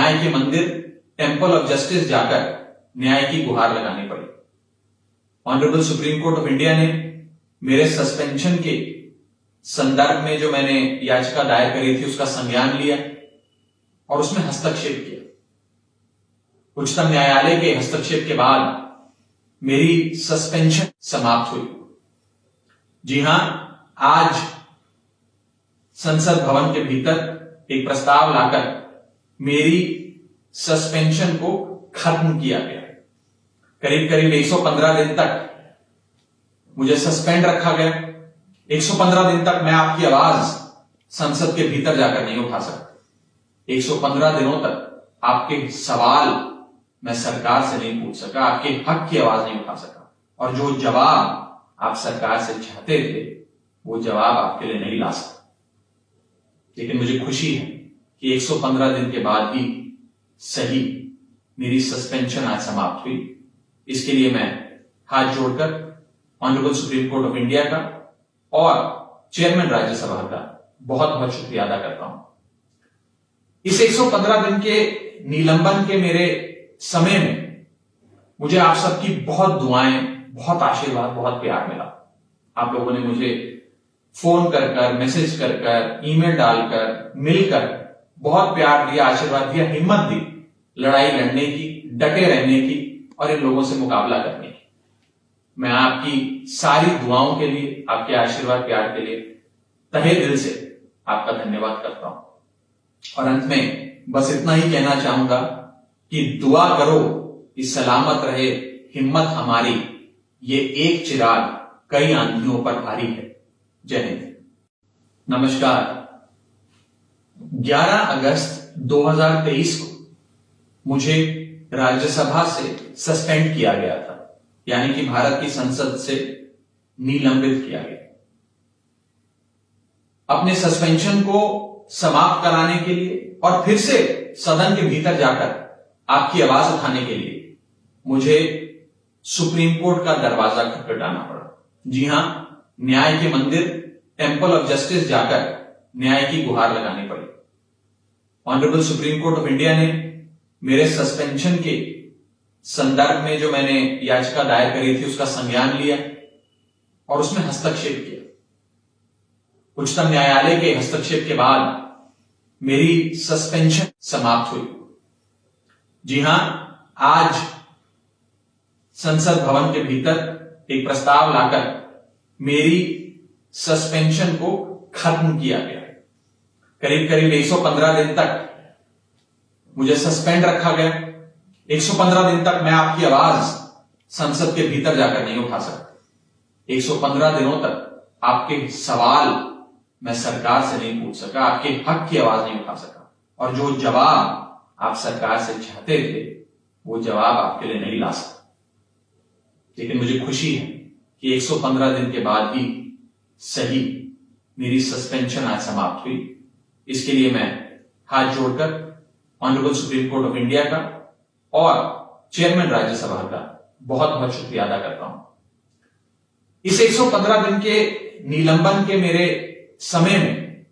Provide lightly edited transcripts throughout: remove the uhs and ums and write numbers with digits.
न्याय के मंदिर टेंपल ऑफ जस्टिस जाकर न्याय की गुहार लगानी पड़ी। Honourable supreme court of India ने मेरे सस्पेंशन के संदर्भ में जो मैंने याचिका दायर करी थी उसका संज्ञान लिया और उसमें हस्तक्षेप किया। उच्चतम न्यायालय के हस्तक्षेप के बाद मेरी सस्पेंशन समाप्त हुई। जी हां, आज संसद भवन के भीतर एक प्रस्ताव लाकर मेरी सस्पेंशन को खत्म किया गया। करीब करीब 115 दिन तक मुझे सस्पेंड रखा गया। 115 दिन तक मैं आपकी आवाज संसद के भीतर जाकर नहीं उठा सकता। 115 दिनों तक आपके सवाल मैं सरकार से नहीं पूछ सका, आपके हक की आवाज नहीं उठा सका, और जो जवाब आप सरकार से चाहते थे वो जवाब आपके लिए नहीं ला सका। लेकिन मुझे खुशी है कि 115 दिन के बाद ही सही मेरी सस्पेंशन आज समाप्त हुई। इसके लिए मैं हाथ जोड़कर honourable supreme court of India का और चेयरमैन राज्यसभा का बहुत बहुत शुक्रिया अदा करता हूं। इस 115 दिन के निलंबन के मेरे समय में मुझे आप सबकी बहुत दुआएं, बहुत आशीर्वाद, बहुत प्यार मिला। आप लोगों ने मुझे फोन कर, मैसेज कर, ईमेल डालकर, मिलकर बहुत प्यार दिया, आशीर्वाद दिया, हिम्मत दी लड़ाई लड़ने की, डटे रहने की और इन लोगों से मुकाबला करने की। मैं आपकी सारी दुआओं के लिए, आपके आशीर्वाद प्यार के लिए तहे दिल से आपका धन्यवाद करता हूं। और अंत में बस इतना ही कहना चाहूंगा कि दुआ करो कि सलामत रहे हिम्मत हमारी, ये एक चिराग कई आंधियों पर भारी है। जय हिंद। नमस्कार। 11 अगस्त 2023 को मुझे राज्यसभा से सस्पेंड किया गया था, यानी कि भारत की संसद से निलंबित किया गया। अपने सस्पेंशन को समाप्त कराने के लिए और फिर से सदन के भीतर जाकर आपकी आवाज उठाने के लिए मुझे सुप्रीम कोर्ट का दरवाजा खटखटाना पड़ा। जी हां, न्याय के मंदिर टेंपल ऑफ जस्टिस जाकर न्याय की गुहार लगानी पड़ी। Honourable supreme court of India ने मेरे सस्पेंशन के संदर्भ में जो मैंने याचिका दायर करी थी उसका संज्ञान लिया और उसमें हस्तक्षेप किया। उच्चतम न्यायालय के हस्तक्षेप के बाद मेरी सस्पेंशन समाप्त हुई। जी हां, आज संसद भवन के भीतर एक प्रस्ताव लाकर मेरी सस्पेंशन को खत्म किया गया। करीब करीब 115 दिन तक मुझे सस्पेंड रखा गया। 115 दिन तक मैं आपकी आवाज संसद के भीतर जाकर नहीं उठा सकता। 115 दिनों तक आपके सवाल मैं सरकार से नहीं पूछ सका, आपके हक की आवाज नहीं उठा सका, और जो जवाब आप सरकार से चाहते थे वो जवाब आपके लिए नहीं ला सका। लेकिन मुझे खुशी है कि 115 दिन के बाद ही सही मेरी सस्पेंशन आज समाप्त हुई। इसके लिए मैं हाथ जोड़कर honourable supreme court of India का और चेयरमैन राज्यसभा का बहुत बहुत शुक्रिया अदा करता हूं। इस 115 दिन के निलंबन के मेरे समय में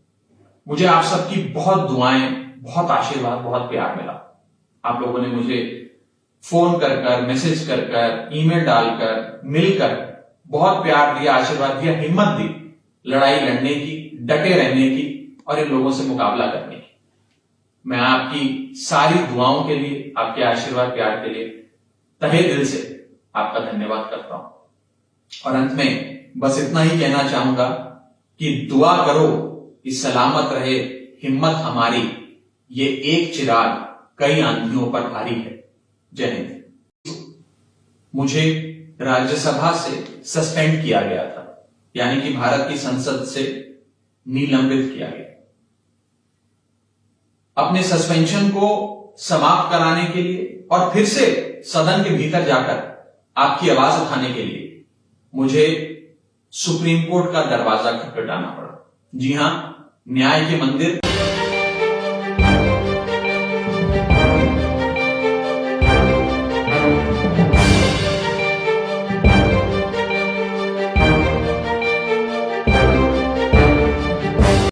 मुझे आप सबकी बहुत दुआएं, बहुत आशीर्वाद, बहुत प्यार मिला। आप लोगों ने मुझे फोन कर, मैसेज कर, ईमेल डालकर, मिलकर बहुत प्यार दिया, आशीर्वाद दिया, हिम्मत दी लड़ाई लड़ने की, डटे रहने की और इन लोगों से मुकाबला करने की। मैं आपकी सारी दुआओं के लिए, आपके आशीर्वाद प्यार के लिए तहे दिल से आपका धन्यवाद करता हूं। और अंत में बस इतना ही कहना चाहूंगा कि दुआ करो कि सलामत रहे हिम्मत हमारी, ये एक चिराग कई आंधियों पर भारी है। जय हिंद। मुझे राज्यसभा से सस्पेंड किया गया था, यानी कि भारत की संसद से निलंबित किया गया। अपने सस्पेंशन को समाप्त कराने के लिए और फिर से सदन के भीतर जाकर आपकी आवाज उठाने के लिए मुझे सुप्रीम कोर्ट का दरवाजा खटखटाना पड़ा। जी हां, न्याय के मंदिर